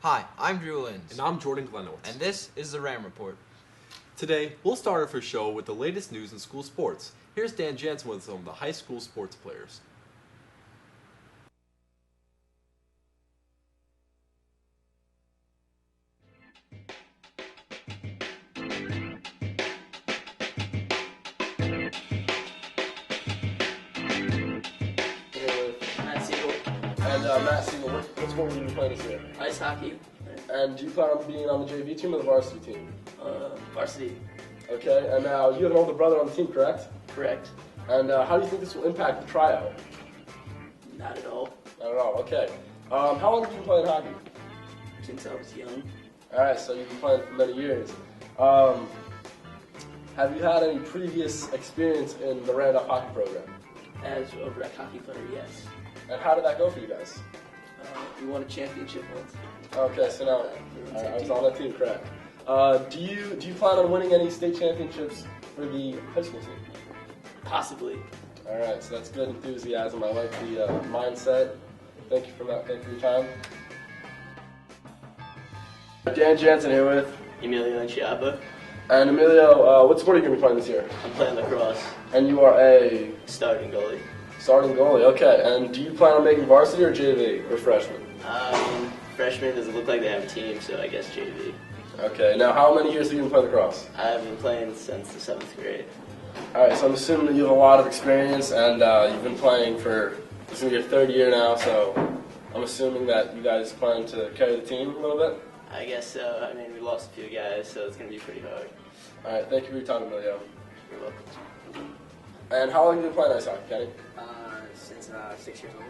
Hi, I'm Drew Lins. And I'm Jordan Glenowitz. And this is the RamReport. Today, we'll start our first show with the latest news in school sports. Here's Dan Jansen with some of the high school sports players. Matt Siegel, what sport will you be playing this year? Ice hockey. And do you plan on being on the JV team or the varsity team? Varsity. Okay, and now you have an older brother on the team, correct? Correct. And how do you think this will impact the tryout? Not at all. Not at all, okay. How long have you been playing hockey? Since I was young. Alright, so you've been playing for many years. Have you had any previous experience in the Randolph hockey program? As a rec hockey player, yes. And how did that go for you guys? We won a championship once. Okay, so now I was on that team, correct. Do you plan on winning any state championships for the high school team? Possibly. All right, so that's good enthusiasm. I like the mindset. Thank you for that. Thank you for your time. Dan Jansen here with Emilio Chiappa. And Emilio, what sport are you going to be playing this year? I'm playing lacrosse. And you are a starting goalie. Starting goalie, okay. And do you plan on making varsity or JV or freshman? Freshman doesn't look like they have a team, so I guess JV. Okay, now how many years have you been playing lacrosse? I've been playing since the 7th grade. Alright, so I'm assuming that you have a lot of experience and you've been playing for, this is going to be your third year now, so I'm assuming that you guys plan to carry the team a little bit? I guess so. I mean, we lost a few guys, so it's going to be pretty hard. Alright, thank you for your time, Emilio. You're welcome. And how long have you been playing ice hockey, Kenny? Since 6 years old.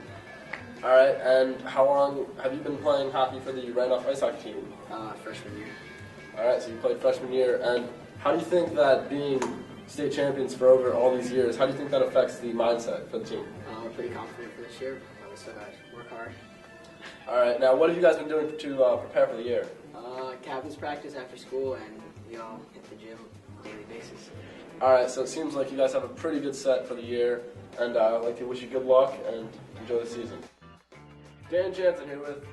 Alright, and how long have you been playing hockey for the Randolph ice hockey team? Freshman year. Alright, so you played freshman year, and how do you think that being state champions for over all these years, how do you think that affects the mindset for the team? I'm pretty confident for this year. I still got to work hard. Alright, now what have you guys been doing to prepare for the year? Captain's practice after school, and we all hit the gym on a daily basis. Alright, so it seems like you guys have a pretty good set for the year, and I'd like to wish you good luck and enjoy the season. Dan Jansen here with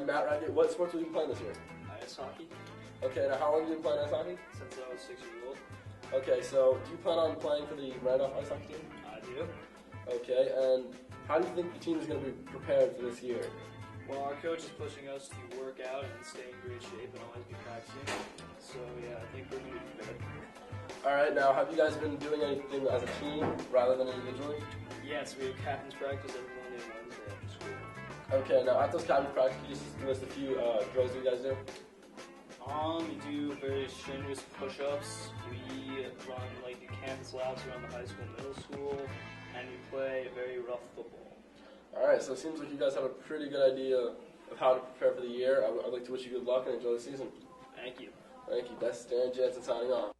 Matt Reggett. What sports will you be playing this year? Ice hockey. Okay, now how long have you been playing ice hockey? Since I was 6 years old. Okay, so do you plan on playing for the Randolph ice hockey team? I do. Okay, and how do you think the team is going to be prepared for this year? Well, our coach is pushing us to work out and stay in great shape and always be practicing. So yeah, I think we're going to be prepared. Alright, now have you guys been doing anything as a team rather than individually? Yes, we have captain's practice every Monday and Wednesday after school. Okay, now at those captain's practice, can you just list a few drills that you guys do? We do very strenuous push-ups. We run like the campus laps around the high school, middle school, and we play very rough football. Alright, so it seems like you guys have a pretty good idea of how to prepare for the year. I'd like to wish you good luck and enjoy the season. Thank you. Thank you. That's Dan Jansen signing off.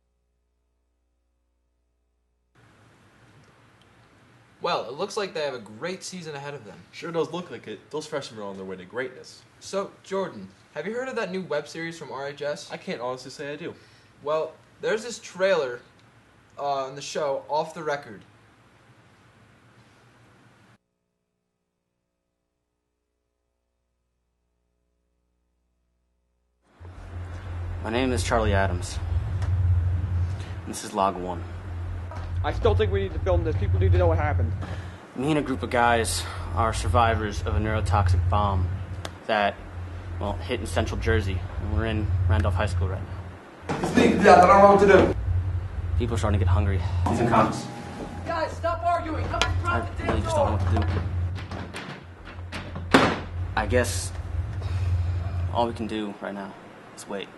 Well, it looks like they have a great season ahead of them. Sure does look like it. Those freshmen are on their way to greatness. So, Jordan, have you heard of that new web series from RHS? I can't honestly say I do. Well, there's this trailer on the show, Off the Record. My name is Charlie Adams. And this is log 1. I still think we need to film this. People need to know what happened. Me and a group of guys are survivors of a neurotoxic bomb that, well, hit in central Jersey. And we're in Randolph High School right now. It's leaked to death. I don't know what to do. People are starting to get hungry. These are cops. Guys, stop arguing. Come and I drop the really damn just don't know door. what to do. I guess all we can do right now is wait.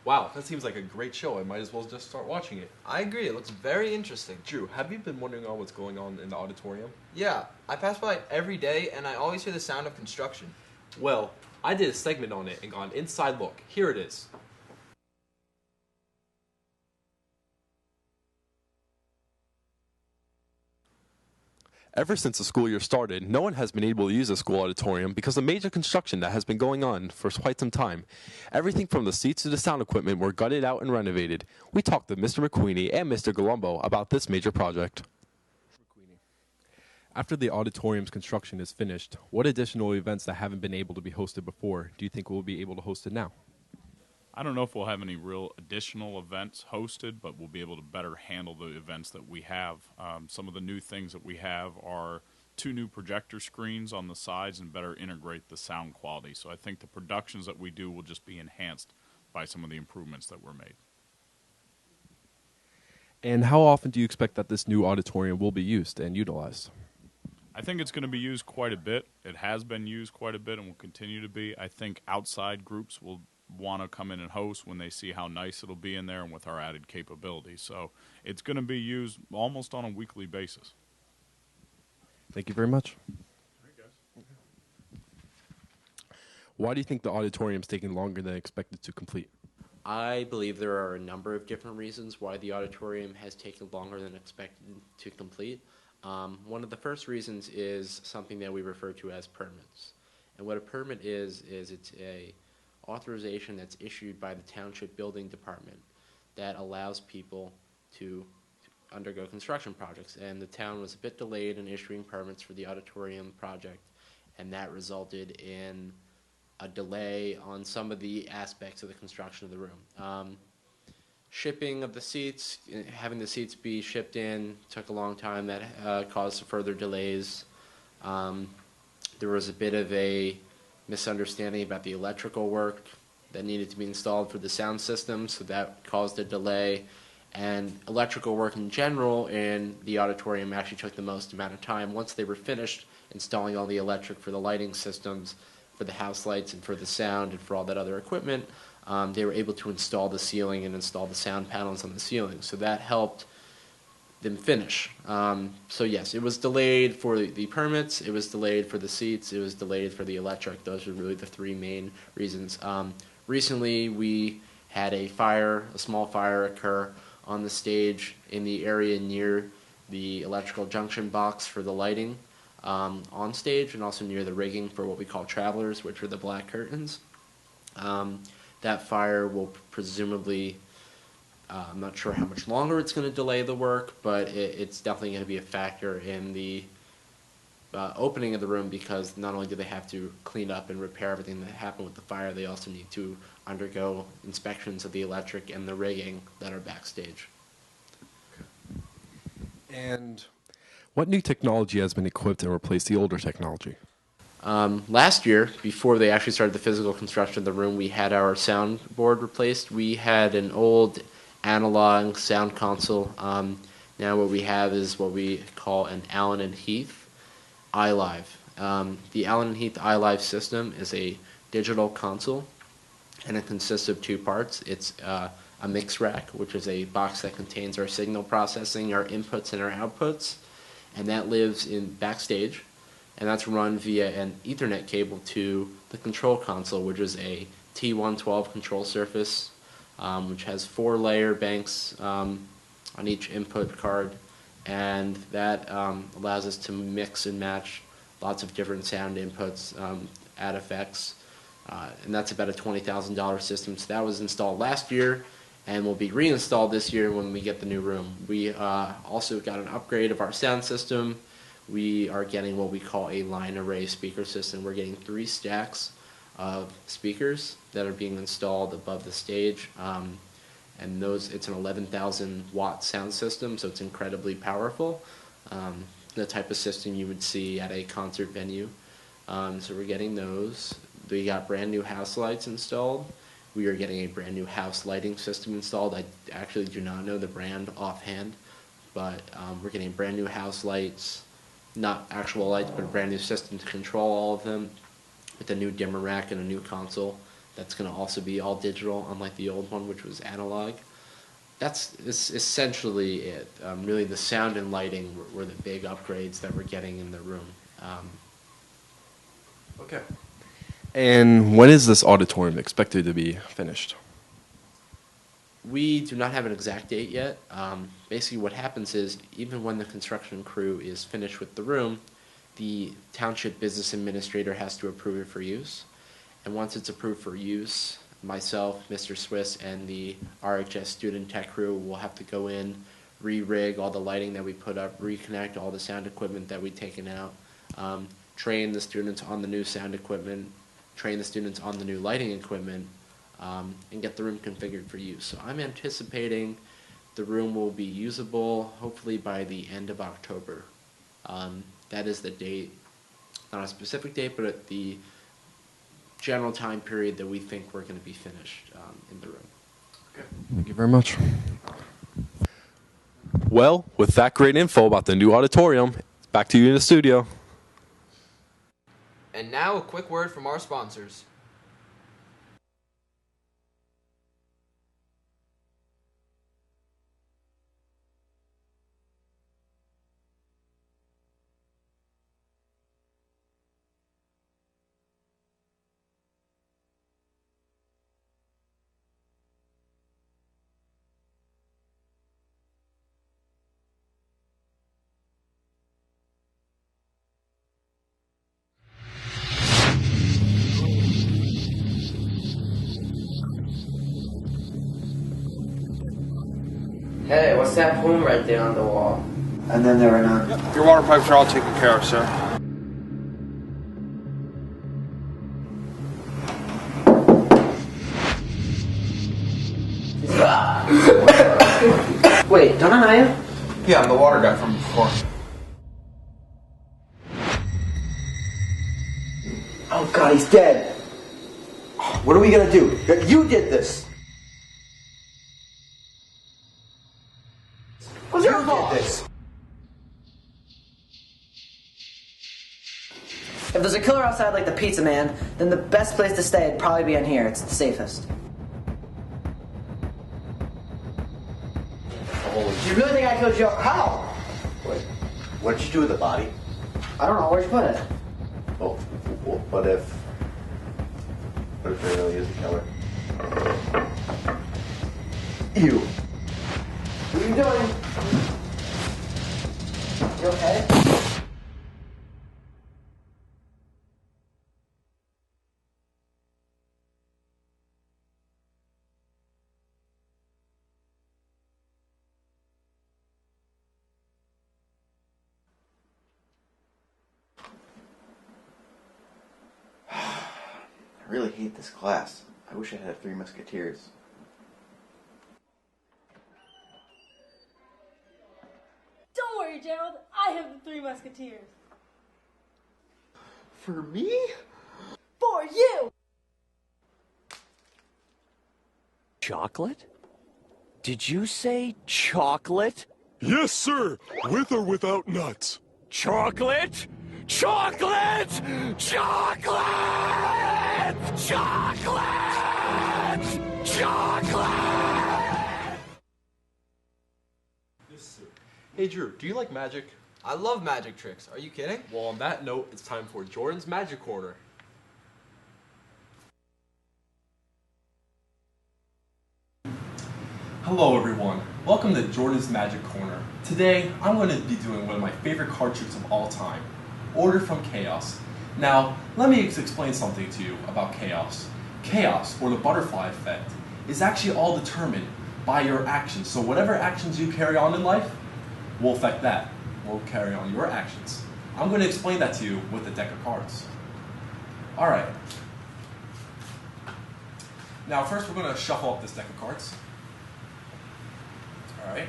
Wow, that seems like a great show. I might as well just start watching it. I agree, it looks very interesting. Drew, have you been wondering what's going on in the auditorium? Yeah, I pass by it every day and I always hear the sound of construction. Well, I did a segment on it and got an inside look. Here it is. Ever since the school year started, no one has been able to use the school auditorium because of major construction that has been going on for quite some time. Everything from the seats to the sound equipment were gutted out and renovated. We talked to Mr. McQueenie and Mr. Galumbo about this major project. After the auditorium's construction is finished, what additional events that haven't been able to be hosted before do you think we'll be able to host it now? I don't know if we'll have any real additional events hosted, but we'll be able to better handle the events that we have. Some of the new things that we have are 2 new projector screens on the sides and better integrate the sound quality. So I think the productions that we do will just be enhanced by some of the improvements that were made. And how often do you expect that this new auditorium will be used and utilized? I think it's going to be used quite a bit. It has been used quite a bit and will continue to be. I think outside groups will want to come in and host when they see how nice it'll be in there and with our added capabilities. So it's going to be used almost on a weekly basis. Thank you very much. Why do you think the auditorium is taking longer than expected to complete? I believe there are a number of different reasons why the auditorium has taken longer than expected to complete. One of the first reasons is something that we refer to as permits. And what a permit is it's a authorization that's issued by the Township Building Department that allows people to undergo construction projects. And the town was a bit delayed in issuing permits for the auditorium project, and that resulted in a delay on some of the aspects of the construction of the room. Shipping of the seats, having the seats be shipped in took a long time. That caused further delays. There was a bit of a misunderstanding about the electrical work that needed to be installed for the sound system, so that caused a delay. And electrical work in general in the auditorium actually took the most amount of time. Once they were finished installing all the electric for the lighting systems, for the house lights and for the sound and for all that other equipment, they were able to install the ceiling and install the sound panels on the ceiling. So that helped them finish. So yes, it was delayed for the permits, it was delayed for the seats, it was delayed for the electric. Those are really the 3 main reasons. Recently we had a small fire occur on the stage in the area near the electrical junction box for the lighting on stage, and also near the rigging for what we call travelers, which are the black curtains. That fire will presumably, I'm not sure how much longer it's going to delay the work, but it's definitely going to be a factor in the opening of the room, because not only do they have to clean up and repair everything that happened with the fire, they also need to undergo inspections of the electric and the rigging that are backstage. And what new technology has been equipped and replaced the older technology? Last year, before they actually started the physical construction of the room, we had our soundboard replaced. We had an old analog sound console. Now what we have is what we call an Allen and Heath iLive. The Allen and Heath iLive system is a digital console, and it consists of 2 parts. It's a mix rack, which is a box that contains our signal processing, our inputs and our outputs, and that lives in backstage. And that's run via an Ethernet cable to the control console, which is a T112 control surface, which has 4 layer banks on each input card, and that allows us to mix and match lots of different sound inputs, add effects, and that's about a $20,000 system. So that was installed last year and will be reinstalled this year when we get the new room. We also got an upgrade of our sound system. We are getting what we call a line array speaker system. We're getting 3 stacks of speakers that are being installed above the stage, and it's an 11,000 watt sound system, so it's incredibly powerful. The type of system you would see at a concert venue. So we're getting those. We got brand new house lights installed. We are getting a brand new house lighting system installed. I actually do not know the brand offhand, but we're getting brand new house lights. Not actual lights, but a brand new system to control all of them, with a new dimmer rack and a new console that's going to also be all digital, unlike the old one, which was analog. That's essentially it. Really, the sound and lighting were the big upgrades that we're getting in the room. Okay. And when is this auditorium expected to be finished? We do not have an exact date yet. Basically what happens is, even when the construction crew is finished with the room, the township business administrator has to approve it for use. And once it's approved for use, myself, Mr. Swiss, and the RHS student tech crew will have to go in, re-rig all the lighting that we put up, reconnect all the sound equipment that we've taken out, train the students on the new sound equipment, train the students on the new lighting equipment, and get the room configured for use. So I'm anticipating the room will be usable hopefully by the end of October. That is the date, not a specific date, but at the general time period that we think we're going to be finished in the room. Okay. Thank you very much. Well, with that great info about the new auditorium, back to you in the studio. And now a quick word from our sponsors. Hey, what's that poem right there on the wall? And then there were none. Your water pipes are all taken care of, sir. Wait, don't I know you? Yeah, I'm the water guy from before. Oh God, he's dead. What are we gonna do? You did this. What's your fault? This. If there's a killer outside like the pizza man, then the best place to stay would probably be in here. It's the safest. Do you really think I killed Joe? How? Wait, what did you do with the body? I don't know. Where'd you put it? Oh, what if there really is a killer? You. What are you doing? You okay? I really hate this class. I wish I had 3 Musketeers. Don't worry, Gerald. I have the 3 Musketeers. For me? For you! Chocolate? Did you say chocolate? Yes, sir. With or without nuts. Chocolate? Chocolate! Chocolate! Chocolate! Chocolate! Hey Drew, do you like magic? I love magic tricks. Are you kidding? Well, on that note, it's time for Jordan's Magic Corner. Hello everyone, welcome to Jordan's Magic Corner. Today, I'm going to be doing one of my favorite card tricks of all time, Order from Chaos. Now, let me explain something to you about chaos. Chaos, or the butterfly effect, is actually all determined by your actions. So whatever actions you carry on in life will affect that, will carry on your actions. I'm going to explain that to you with a deck of cards. Alright. Now first we're going to shuffle up this deck of cards. Alright.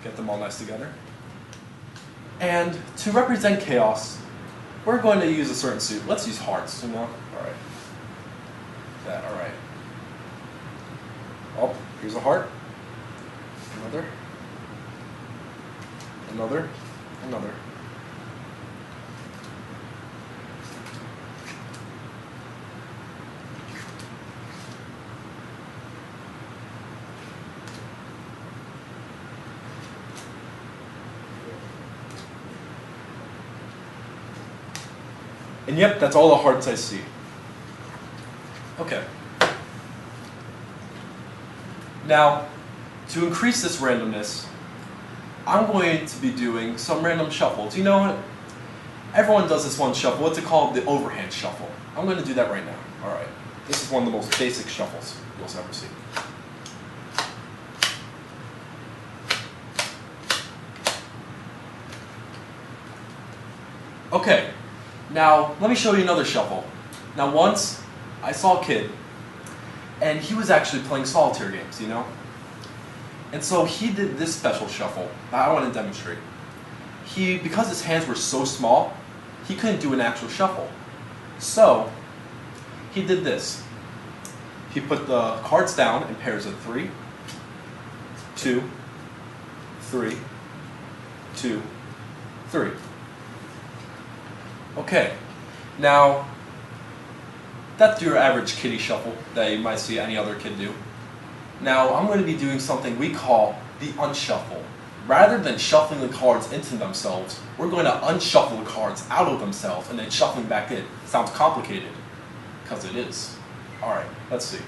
Get them all nice together. And to represent chaos, we're going to use a certain suit. Let's use hearts, Alright. Alright. Oh, here's a heart. Another. Another. Another. And yep, that's all the hearts I see. Okay. Now, to increase this randomness, I'm going to be doing some random shuffles. You know what? Everyone does this one shuffle. What's it called? The overhand shuffle. I'm going to do that right now. Alright. This is one of the most basic shuffles you'll ever see. Okay. Now, let me show you another shuffle. Now, once, I saw a kid, and he was actually playing solitaire games, you know? And so he did this special shuffle that I want to demonstrate. Because his hands were so small, he couldn't do an actual shuffle. So, he did this. He put the cards down in pairs of 3, 2, 3, 2, 3. Okay, now, that's your average kiddie shuffle that you might see any other kid do. Now, I'm going to be doing something we call the unshuffle. Rather than shuffling the cards into themselves, we're going to unshuffle the cards out of themselves and then shuffling back in. Sounds complicated, because it is. Alright, let's see.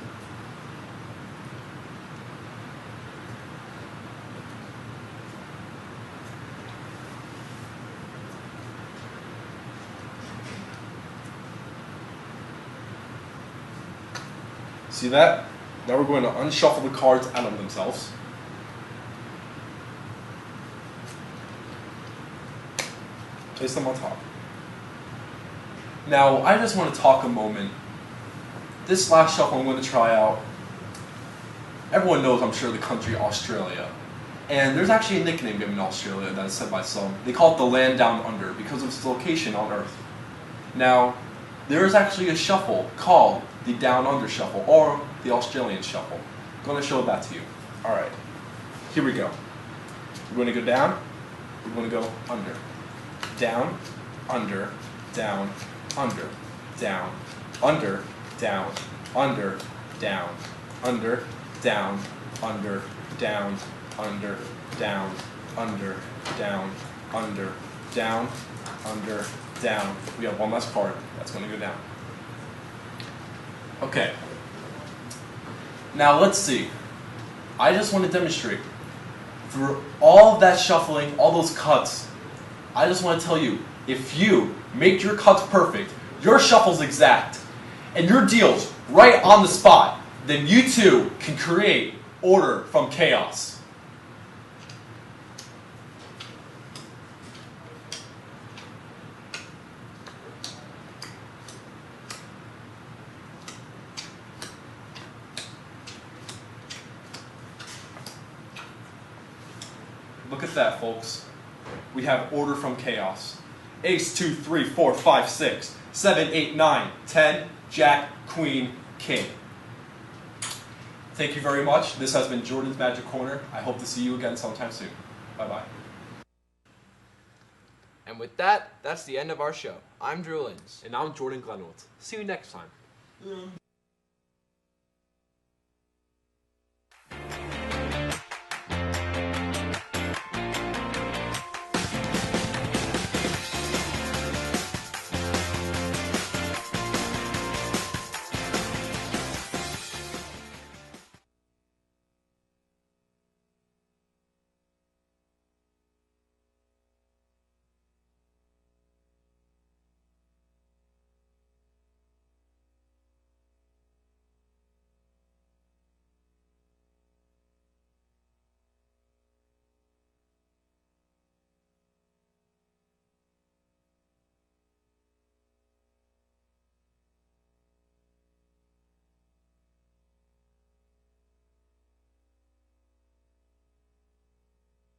See that? Now we're going to unshuffle the cards out of themselves. Place them on top. Now, I just want to talk a moment. This last shuffle I'm going to try out, everyone knows, I'm sure, the country Australia. And there's actually a nickname given in Australia that is said by some. They call it the land down under because of its location on Earth. Now, there is actually a shuffle called the down under shuffle or the Australian shuffle. I'm going to show that to you. Alright, here we go. We're going to go down, we're going to go under. Down, under, down, under, down, under, down, under, down, under, down, under, down, under, down, under, down, under, down, under, down. We have one last card. That's going to go down. Okay. Now let's see. I just want to demonstrate. Through all of that shuffling, all those cuts, I just want to tell you, if you make your cuts perfect, your shuffles exact, and your deals right on the spot, then you too can create order from chaos. Look at that, folks. We have order from chaos. Ace, 2, 3, 4, 5, 6, 7, 8, 9, 10, Jack, Queen, King. Thank you very much. This has been Jordan's Magic Corner. I hope to see you again sometime soon. Bye-bye. And with that, that's the end of our show. I'm Drew Lins. And I'm Jordan Glenwold. See you next time.